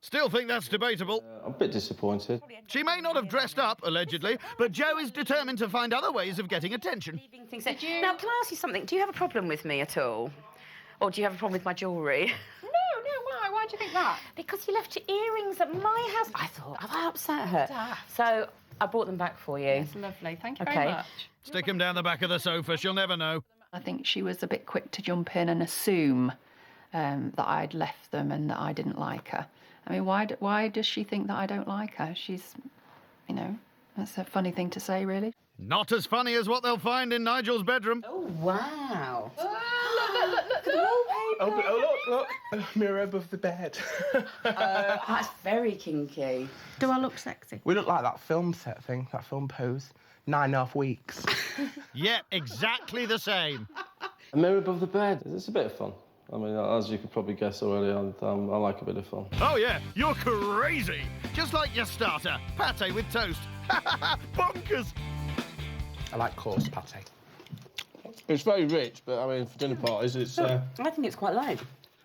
Still think that's debatable. I'm a bit disappointed. She may not have dressed up, allegedly, but Jo is determined to find other ways of getting attention. Now, can I ask you something? Do you have a problem with me at all? Or do you have a problem with my jewellery? No, why? Why do you think that? Because you left your earrings at my house. I thought, have I upset her? So I brought them back for you. That's lovely. Thank you very much. Stick them down the back of the sofa. She'll never know. I think she was a bit quick to jump in and assume that I'd left them and that I didn't like her. I mean, why does she think that I don't like her? She's, you know, that's a funny thing to say, really. Not as funny as what they'll find in Nigel's bedroom. Oh, wow. Look. A mirror above the bed. That's very kinky. Do I look sexy? We look like that film set thing, that film pose. 9.5 weeks. Yeah, exactly the same. A mirror above the bed. It's a bit of fun. I mean, as you could probably guess already, I like a bit of fun. Oh, yeah, you're crazy. Just like your starter, pate with toast. Bonkers. I like coarse pate. It's very rich, but I mean, for dinner parties, it's... I think it's quite light.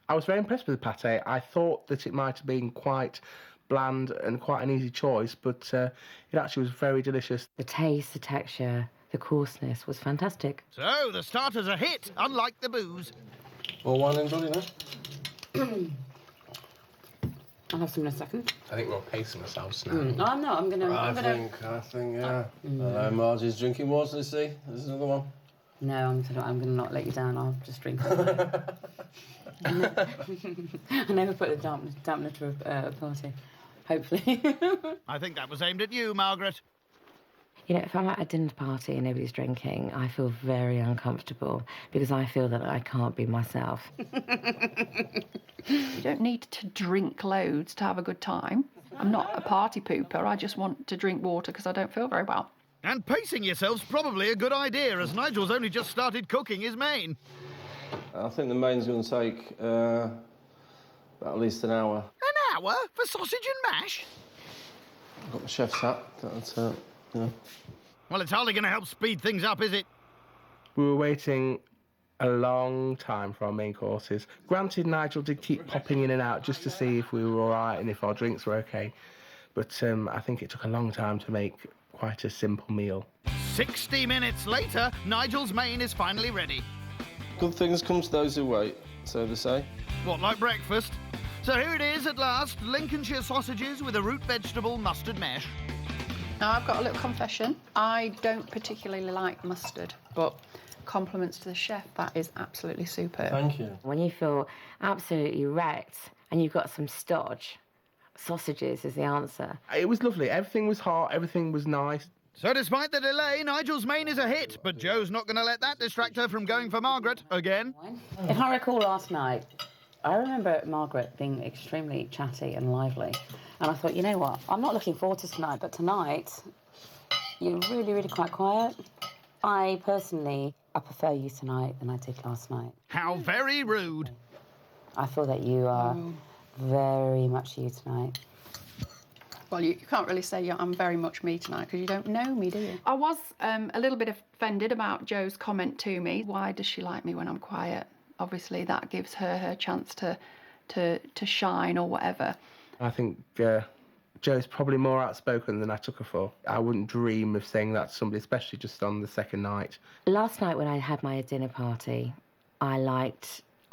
I was very impressed with the pate. I thought that it might have been quite bland and quite an easy choice, but it actually was very delicious. The taste, the texture, the coarseness was fantastic. So, the starter's a hit, unlike the booze. More wine and Johnny now? I'll have some in a second. I think we're all pacing ourselves now. No, I'm not. I'm gonna. I think, yeah. Margie's drinking water, let's see. This is another one. No, I'm gonna not let you down. I'll just drink it. I never put a dampener to a party. Hopefully. I think that was aimed at you, Margaret. You know, if I'm at a dinner party and nobody's drinking, I feel very uncomfortable because I feel that I can't be myself. You don't need to drink loads to have a good time. I'm not a party pooper. I just want to drink water because I don't feel very well. And pacing yourself's probably a good idea, as Nigel's only just started cooking his main. I think the main's going to take about at least an hour. An hour for sausage and mash? I've got my chef's hat. That's, yeah. Well, it's hardly going to help speed things up, is it? We were waiting a long time for our main courses. Granted, Nigel did keep popping in and out just to see if we were all right and if our drinks were okay. But I think it took a long time to make quite a simple meal. 60 minutes later, Nigel's main is finally ready. Good things come to those who wait, so they say. What, like breakfast? So here it is at last, Lincolnshire sausages with a root vegetable mustard mash. Now, I've got a little confession. I don't particularly like mustard, but compliments to the chef, that is absolutely superb. Thank you. When you feel absolutely wrecked and you've got some stodge, sausages is the answer. It was lovely. Everything was hot. Everything was nice. So despite the delay, Nigel's main is a hit, but Jo's not going to let that distract her from going for Margaret again. If I recall last night, I remember Margaret being extremely chatty and lively. And I thought, you know what, I'm not looking forward to tonight, but tonight, you're really, really quite quiet. I prefer you tonight than I did last night. How very rude. I feel that you are very much you tonight. Well, you can't really say I'm very much me tonight because you don't know me, do you? I was a little bit offended about Jo's comment to me. Why does she like me when I'm quiet? Obviously, that gives her her chance to shine or whatever. I think Jo's probably more outspoken than I took her for. I wouldn't dream of saying that to somebody, especially just on the second night. Last night when I had my dinner party, I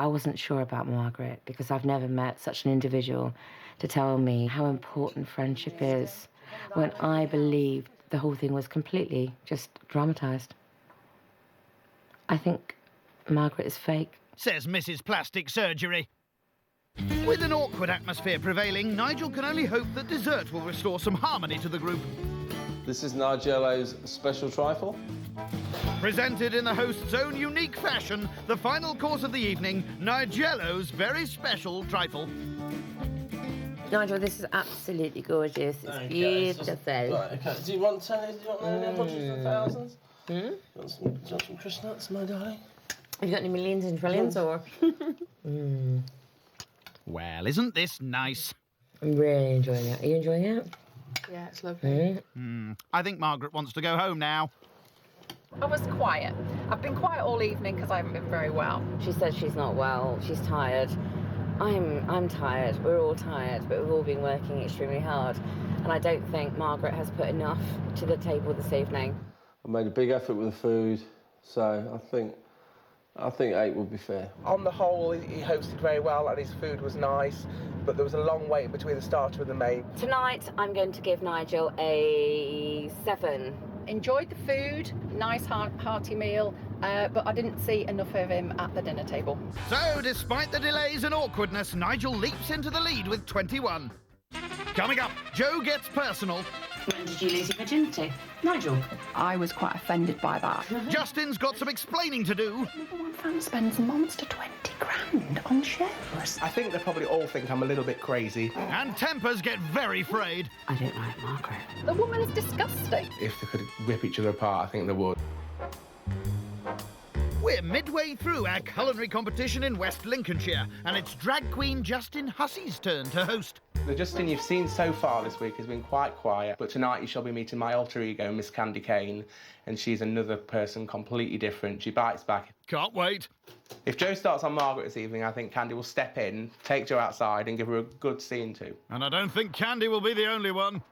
wasn't sure about Margaret because I've never met such an individual to tell me how important friendship is when I believed the whole thing was completely just dramatised. I think Margaret is fake. Says Mrs. Plastic Surgery. With an awkward atmosphere prevailing, Nigel can only hope that dessert will restore some harmony to the group. This is Nigelo's special trifle. Presented in the host's own unique fashion, the final course of the evening, Nigelo's very special trifle. Nigel, this is absolutely gorgeous. It's beautiful. Right, okay. Do you want hundreds of thousands? Do you want some chestnuts, my darling? Have you got any millions and trillions, or...? Well, isn't this nice? I'm really enjoying it. Are you enjoying it? Yeah, it's lovely. I think Margaret wants to go home now. I was quiet. I've been quiet all evening because I haven't been very well. She says she's not well. She's tired. I'm tired. We're all tired, but we've all been working extremely hard. And I don't think Margaret has put enough to the table this evening. I made a big effort with the food, so I think 8 would be fair. On the whole, he hosted very well and his food was nice, but there was a long wait between the starter and the main. Tonight, I'm going to give Nigel a 7. Enjoyed the food, nice hearty meal, but I didn't see enough of him at the dinner table. So, despite the delays and awkwardness, Nigel leaps into the lead with 21. Coming up, Joe gets personal. When did you lose your virginity? Nigel? I was quite offended by that. Justin's got some explaining to do. Number one fan spends monster 20 grand on shows. I think they probably all think I'm a little bit crazy. And tempers get very frayed. I don't like Margaret. The woman's disgusting. If they could rip each other apart, I think they would. We're midway through our culinary competition in West Lincolnshire, and it's drag queen Justin Hussey's turn to host. The Justin you've seen so far this week has been quite quiet, but tonight you shall be meeting my alter ego, Miss Candy Kane, and she's another person completely different. She bites back. Can't wait. If Joe starts on Margaret this evening, I think Candy will step in, take Joe outside and give her a good scene too. And I don't think Candy will be the only one.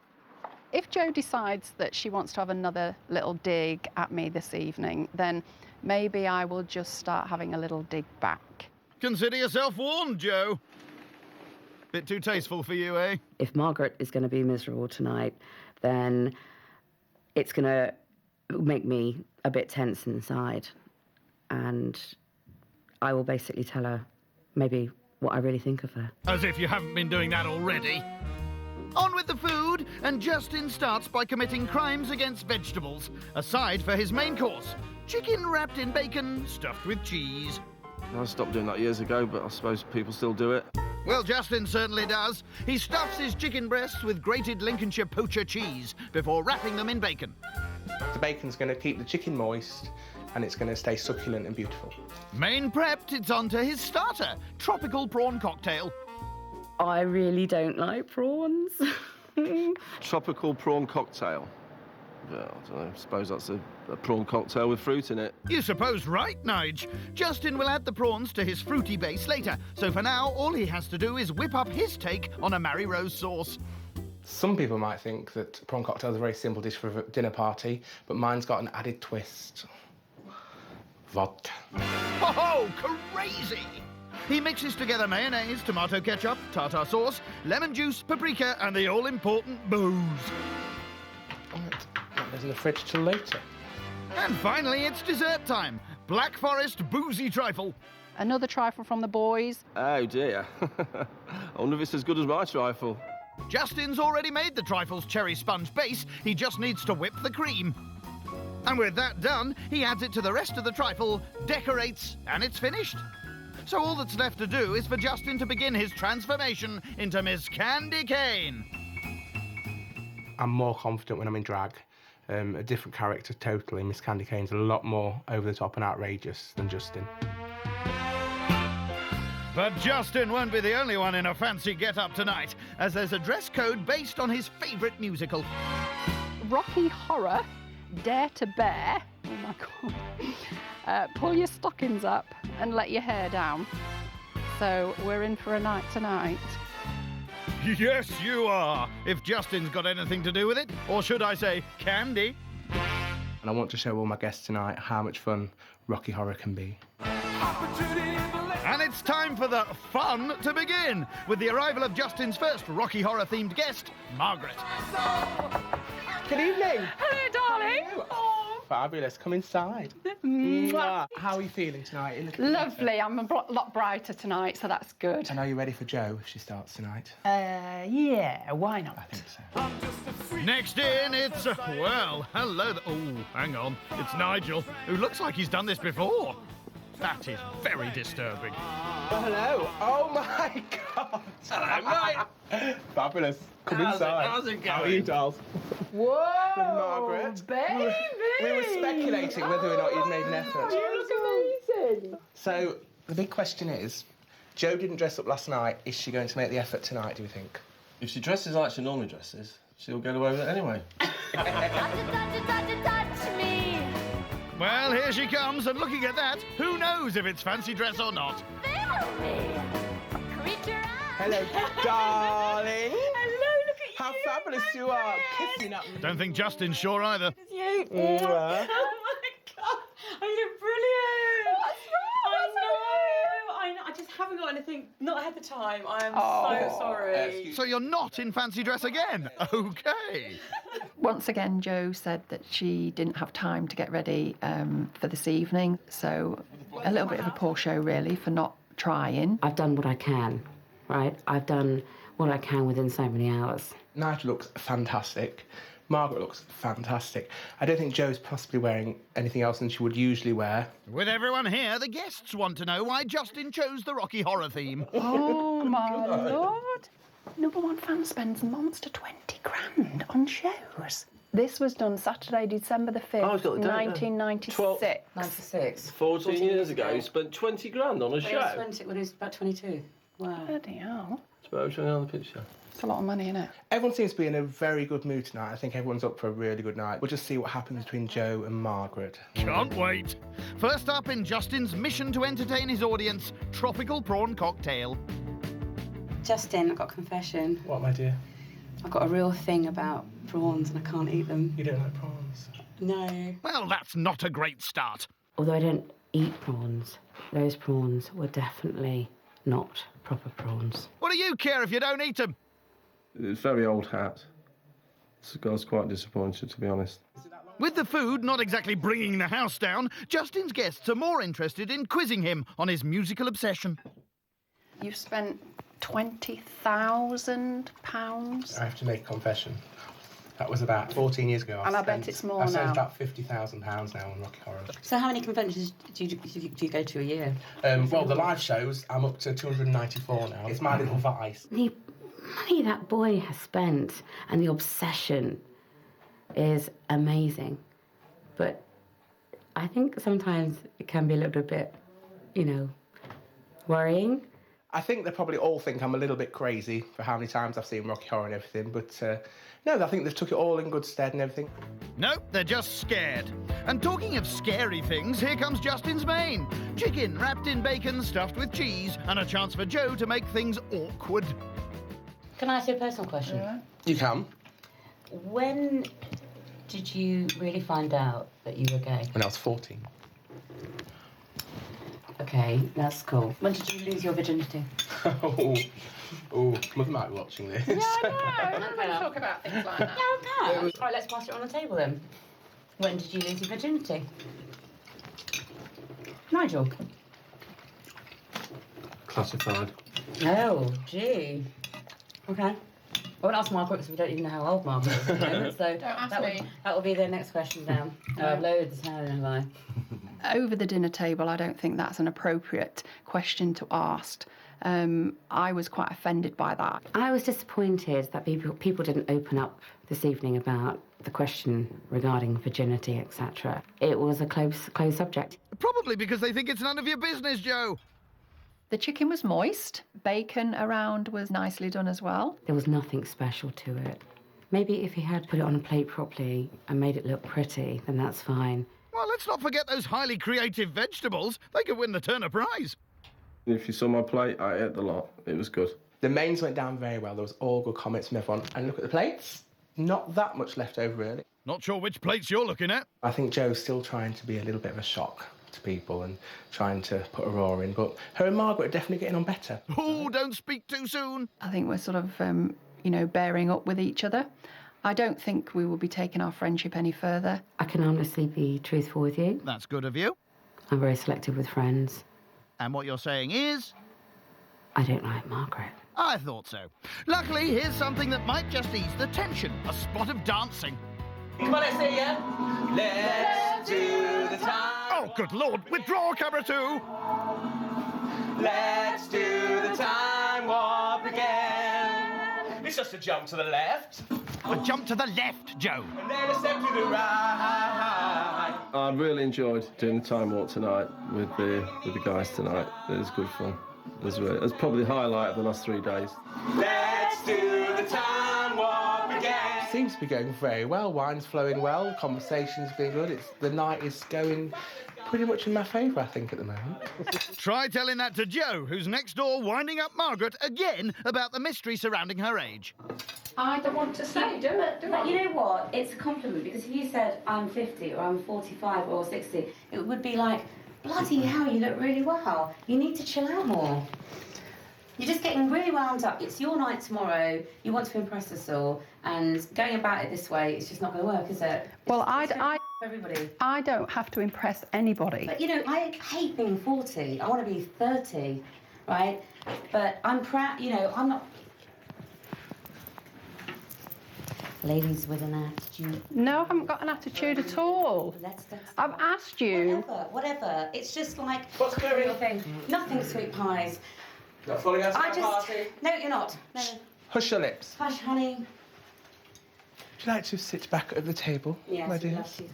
If Jo decides that she wants to have another little dig at me this evening, then maybe I will just start having a little dig back. Consider yourself warned, Joe. Bit too tasteful for you, eh? If Margaret is going to be miserable tonight, then it's going to make me a bit tense inside. And I will basically tell her maybe what I really think of her. As if you haven't been doing that already. On with the food, and Justin starts by committing crimes against vegetables, aside for his main course, chicken wrapped in bacon, stuffed with cheese. I stopped doing that years ago, but I suppose people still do it. Well, Justin certainly does. He stuffs his chicken breasts with grated Lincolnshire poacher cheese before wrapping them in bacon. The bacon's going to keep the chicken moist and it's going to stay succulent and beautiful. Main prepped, it's on to his starter, tropical prawn cocktail. I really don't like prawns. Tropical prawn cocktail. Well, I don't know, I suppose that's a prawn cocktail with fruit in it. You suppose right, Nige. Justin will add the prawns to his fruity base later, so for now, all he has to do is whip up his take on a Mary Rose sauce. Some people might think that prawn cocktail is a very simple dish for a dinner party, but mine's got an added twist. Vodka. Oh, crazy! He mixes together mayonnaise, tomato ketchup, tartar sauce, lemon juice, paprika, and the all-important booze. That goes in the fridge till later. And finally, it's dessert time. Black Forest boozy trifle. Another trifle from the boys. Oh dear. I wonder if it's as good as my trifle. Justin's already made the trifle's cherry sponge base. He just needs to whip the cream. And with that done, he adds it to the rest of the trifle, decorates, and it's finished. So all that's left to do is for Justin to begin his transformation into Miss Candy Kane. I'm more confident when I'm in drag. A different character totally. Miss Candy Kane's a lot more over the top and outrageous than Justin. But Justin won't be the only one in a fancy get-up tonight, as there's a dress code based on his favourite musical. Rocky Horror, Dare to Bear. Oh my God. Pull your stockings up and let your hair down. So we're in for a night tonight. Yes, you are, if Justin's got anything to do with it. Or should I say, Candy. And I want to show all my guests tonight how much fun Rocky Horror can be. And it's time for the fun to begin, with the arrival of Justin's first Rocky Horror-themed guest, Margaret. Good evening. Hello, darling. Oh. Fabulous. Come inside. How are you feeling tonight? Lovely. I'm a lot brighter tonight, so that's good. And are you ready for Jo if she starts tonight? Yeah, why not? I think so. Next in, it's, well, hello. Oh, hang on. It's Nigel, who looks like he's done this before. That is very disturbing. Oh, hello. Oh, my God. Hello, mate. Fabulous. Come inside. How's it going? How are you, dolls? Whoa, Margaret. baby! We were speculating whether or not you'd made an effort. You look amazing. So, the big question is, Jo didn't dress up last night. Is she going to make the effort tonight, do you think? If she dresses like she normally dresses, she'll get away with it anyway. Touch me. Well, here she comes, and looking at that, who knows if it's fancy dress or not? Feel me. Creature Hello, darling. Hello, look at How you. fabulous you are. Kissing up. Don't think Justin's sure either. You. Mwah. Oh my God. I look brilliant. I know. I just haven't got anything. Not had the time. I am so sorry. So you're not in fancy dress again? Okay. Once again, Jo said that she didn't have time to get ready for this evening, so a little bit of a poor show, really, for not trying. I've done what I can, right? I've done what I can within so many hours. Nigel looks fantastic. Margaret looks fantastic. I don't think Jo's possibly wearing anything else than she would usually wear. With everyone here, the guests want to know why Justin chose the Rocky Horror theme. Oh, my Lord. Number one fan spends monster 20 grand on shows. This was done Saturday, December the 5th, I've got the date there. 1996. 96. 14 years ago, you spent 20 grand on a show. When he was about 22. Wow. Bloody hell. It's about showing on the picture. It's a lot of money, isn't it? Everyone seems to be in a very good mood tonight. I think everyone's up for a really good night. We'll just see what happens between Jo and Margaret. Can't wait. First up in Justin's mission to entertain his audience, tropical prawn cocktail. Justin, I've got a confession. What, my dear? I've got a real thing about prawns and I can't eat them. You don't like prawns? No. Well, that's not a great start. Although I don't eat prawns, those prawns were definitely not proper prawns. What do you care if you don't eat them? It's very old hat. I was quite disappointed, to be honest. With the food not exactly bringing the house down, Justin's guests are more interested in quizzing him on his musical obsession. You've spent £20,000. I have to make a confession. That was about 14 years ago. And I bet it's more I've spent now. about £50,000 now on Rocky Horror. So how many conventions do you go to a year? Well, the live shows, I'm up to 294 now. It's my little vice. The money that boy has spent and the obsession is amazing. But I think sometimes it can be a little bit, worrying. I think they probably all think I'm a little bit crazy for how many times I've seen Rocky Horror and everything, but no, I think they've took it all in good stead and everything. No, they're just scared. And talking of scary things, here comes Justin's main. Chicken wrapped in bacon, stuffed with cheese, and a chance for Jo to make things awkward. Can I ask you a personal question? Yeah. You can. When did you really find out that you were gay? When I was 14. Okay, that's cool. When did you lose your virginity? Mother might be watching this. Yeah, I know. I'm going to talk about things like that. Yeah, okay. All right, let's pass it on the table then. When did you lose your virginity? Nigel? Classified. Oh, gee. Okay. I won't ask Margaret because we don't even know how old Margaret is at the moment, so Don't ask that me. will be the next question down. I've lowered the tone, have I? Over the dinner table, I don't think that's an appropriate question to ask. I was quite offended by that. I was disappointed that people didn't open up this evening about the question regarding virginity, etc. It was a closed subject. Probably because they think it's none of your business, Jo. The chicken was moist. Bacon around was nicely done as well. There was nothing special to it. Maybe if he had put it on a plate properly and made it look pretty, then that's fine. Well, let's not forget those highly creative vegetables. They could win the Turner Prize. If you saw my plate, I ate the lot. It was good. The mains went down very well. There was all good comments from everyone. And look at the plates. Not that much left over, really. Not sure which plates you're looking at. I think Jo's still trying to be a little bit of a shock to people and trying to put a roar in. But her and Margaret are definitely getting on better. Oh, don't speak too soon. I think we're sort of, bearing up with each other. I don't think we will be taking our friendship any further. I can honestly be truthful with you. That's good of you. I'm very selective with friends. And what you're saying is? I don't like Margaret. I thought so. Luckily, here's something that might just ease the tension. A spot of dancing. Come on, let's see ya. Let's do the time. Oh, good Lord. Withdraw, camera 2. Let's do the time warp again. It's just a jump to the left. Well, jump to the left, Jo. And then a step to the right. I really enjoyed doing the time walk tonight with the guys tonight. It was good fun. It was probably the highlight of the last 3 days. Let's do the time warp again. Seems to be going very well. Wine's flowing well. Conversation's been good. The night is going pretty much in my favour, I think, at the moment. Try telling that to Jo, who's next door winding up Margaret again about the mystery surrounding her age. I don't want to say, do it. But you know what? It's a compliment, because if you said I'm 50 or I'm 45 or 60, it would be like, bloody hell, you look really well. You need to chill out more. You're just getting really wound up. It's your night tomorrow. You want to impress us all, and going about it this way, it's just not going to work, is it? Well, Everybody. I don't have to impress anybody. But, you know, I hate being 40. I want to be 30, right? But I'm proud, you know, I'm not... Ladies with an attitude. No, I haven't got an attitude at all. I've asked you. Whatever. It's just like... What's going on? Nothing, sweet pies. Not falling out of my party? No, you're not. No. Hush your lips. Hush, honey. Would you like to sit back at the table, Yes, my I'd dear? love to.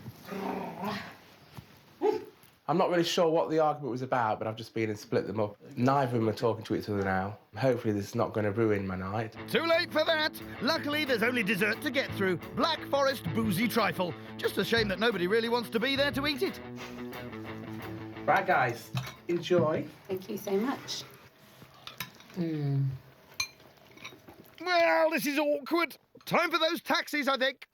I'm not really sure what the argument was about, but I've just been and split them up. Neither of them are talking to each other now. Hopefully this is not going to ruin my night. Too late for that. Luckily, there's only dessert to get through. Black Forest boozy trifle. Just a shame that nobody really wants to be there to eat it. Right, guys, enjoy. Thank you so much. Well, this is awkward. Time for those taxis, I think.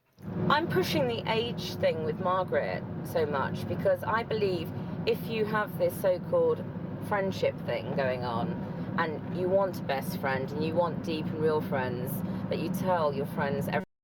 I'm pushing the age thing with Margaret so much because I believe if you have this so-called friendship thing going on and you want a best friend and you want deep and real friends, that you tell your friends everything.